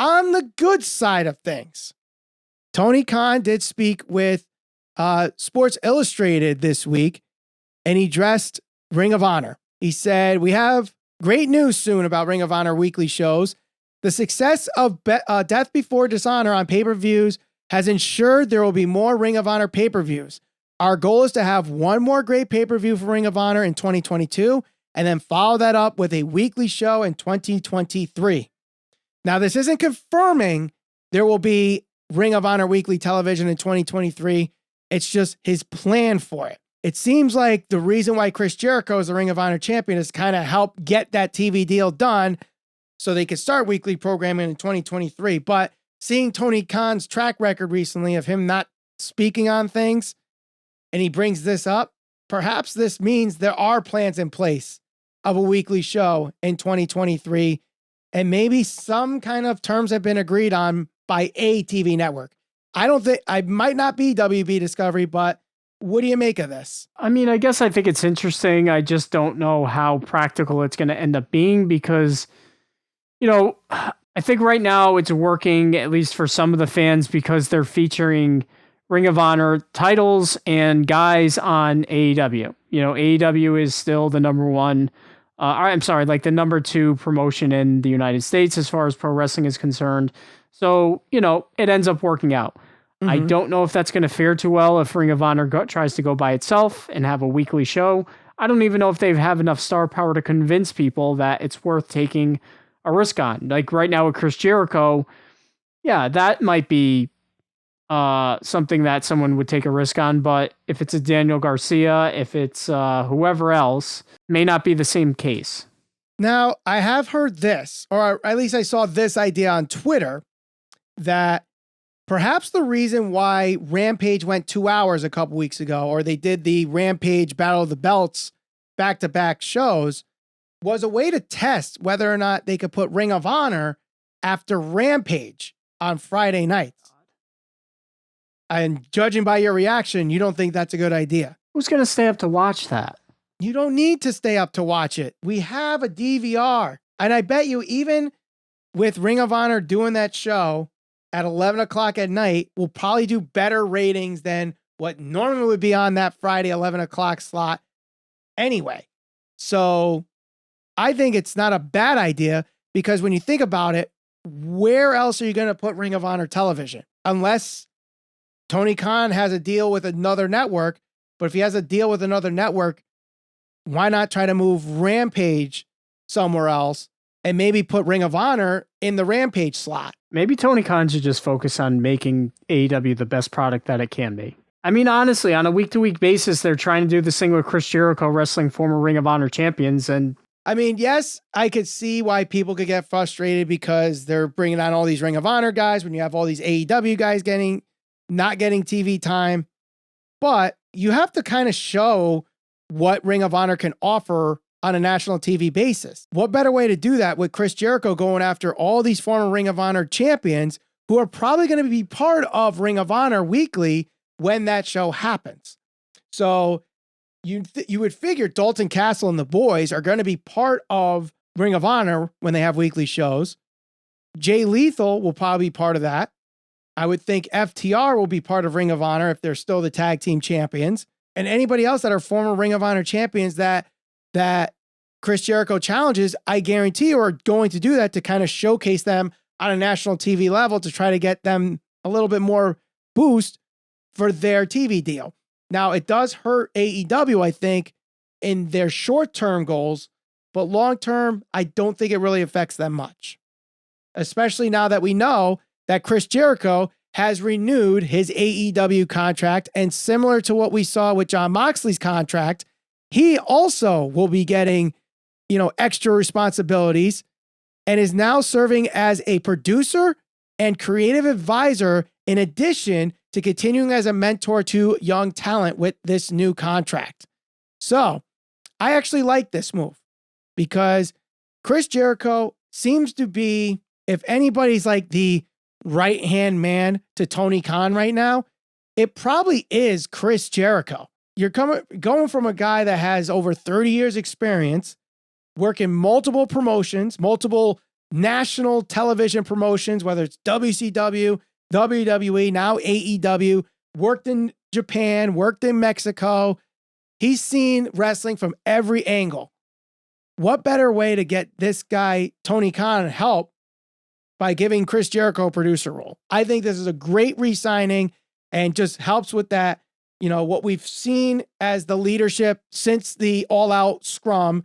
on the good side of things, Tony Khan did speak with Sports Illustrated this week, and he addressed Ring of Honor. He said, we have great news soon about Ring of Honor weekly shows. The success of Death Before Dishonor on pay-per-views has ensured there will be more Ring of Honor pay-per-views. Our goal is to have one more great pay-per-view for Ring of Honor in 2022, and then follow that up with a weekly show in 2023. Now, this isn't confirming there will be Ring of Honor weekly television in 2023. It's just his plan for it. It seems like the reason why Chris Jericho is the Ring of Honor champion is kind of help get that TV deal done so they could start weekly programming in 2023. But seeing Tony Khan's track record recently of him not speaking on things, and he brings this up, perhaps this means there are plans in place of a weekly show in 2023, and maybe some kind of terms have been agreed on by a TV network. I might not be WB Discovery, but what do you make of this? I mean, I guess I think it's interesting. I just don't know how practical it's going to end up being because, I think right now it's working, at least for some of the fans, because they're featuring Ring of Honor titles and guys on AEW. AEW is still the number one, the number 2 promotion in the United States as far as pro wrestling is concerned. So, it ends up working out. Mm-hmm. I don't know if that's going to fare too well if Ring of Honor tries to go by itself and have a weekly show. I don't even know if they have enough star power to convince people that it's worth taking a risk on. Like right now with Chris Jericho, yeah, that might be something that someone would take a risk on. But if it's a Daniel Garcia, if it's whoever else, may not be the same case. Now, I have heard this, or at least I saw this idea on Twitter, that perhaps the reason why Rampage went 2 hours a couple weeks ago, or they did the Rampage Battle of the Belts back-to-back shows, was a way to test whether or not they could put Ring of Honor after Rampage on Friday nights. And judging by your reaction, you don't think that's a good idea. Who's going to stay up to watch that? You don't need to stay up to watch it. We have a DVR. And I bet you even with Ring of Honor doing that show at 11 o'clock at night, we'll probably do better ratings than what normally would be on that Friday 11 o'clock slot anyway. So I think it's not a bad idea because when you think about it, where else are you going to put Ring of Honor television? Unless Tony Khan has a deal with another network. But if he has a deal with another network, why not try to move Rampage somewhere else and maybe put Ring of Honor in the Rampage slot? Maybe Tony Khan should just focus on making AEW the best product that it can be. I mean, honestly, on a week-to-week basis, they're trying to do this thing with Chris Jericho wrestling former Ring of Honor champions. And I mean, yes, I could see why people could get frustrated because they're bringing on all these Ring of Honor guys when you have all these AEW guys not getting TV time. But you have to kind of show what Ring of Honor can offer on a national TV basis. What better way to do that with Chris Jericho going after all these former Ring of Honor champions who are probably going to be part of Ring of Honor weekly when that show happens. So you would figure Dalton Castle and the boys are going to be part of Ring of Honor when they have weekly shows. Jay Lethal will probably be part of that. I would think FTR will be part of Ring of Honor if they're still the tag team champions. And anybody else that are former Ring of Honor champions that Chris Jericho challenges, I guarantee you are going to do that to kind of showcase them on a national TV level to try to get them a little bit more boost for their TV deal. Now, it does hurt AEW, I think, in their short-term goals, but long-term, I don't think it really affects them much. Especially now that we know that Chris Jericho has renewed his AEW contract, and similar to what we saw with Jon Moxley's contract, he also will be getting, extra responsibilities and is now serving as a producer and creative advisor in addition to continuing as a mentor to young talent with this new contract. So I actually like this move because Chris Jericho seems to be, if anybody's like the right-hand man to Tony Khan right now, it probably is Chris Jericho. You're going from a guy that has over 30 years experience, working multiple promotions, multiple national television promotions, whether it's WCW, WWE, now AEW, worked in Japan, worked in Mexico. He's seen wrestling from every angle. What better way to get this guy, Tony Khan, help by giving Chris Jericho a producer role? I think this is a great re-signing and just helps with that, what we've seen as the leadership since the all-out scrum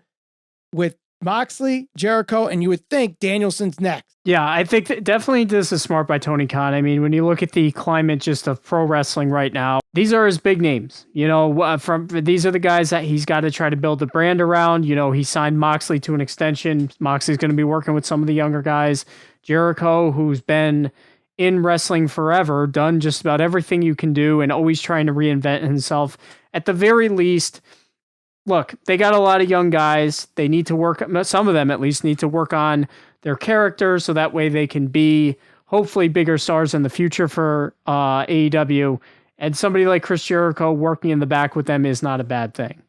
with Moxley, Jericho, and you would think Danielson's next. Yeah, I think definitely this is smart by Tony Khan. I mean, when you look at the climate just of pro wrestling right now, these are his big names. These are the guys that he's got to try to build the brand around. He signed Moxley to an extension. Moxley's going to be working with some of the younger guys. Jericho, who's been in wrestling forever, done just about everything you can do and always trying to reinvent himself. At the very least, look, they got a lot of young guys. They need to work, some of them at least, need to work on their character so that way they can be hopefully bigger stars in the future for AEW. And somebody like Chris Jericho working in the back with them is not a bad thing.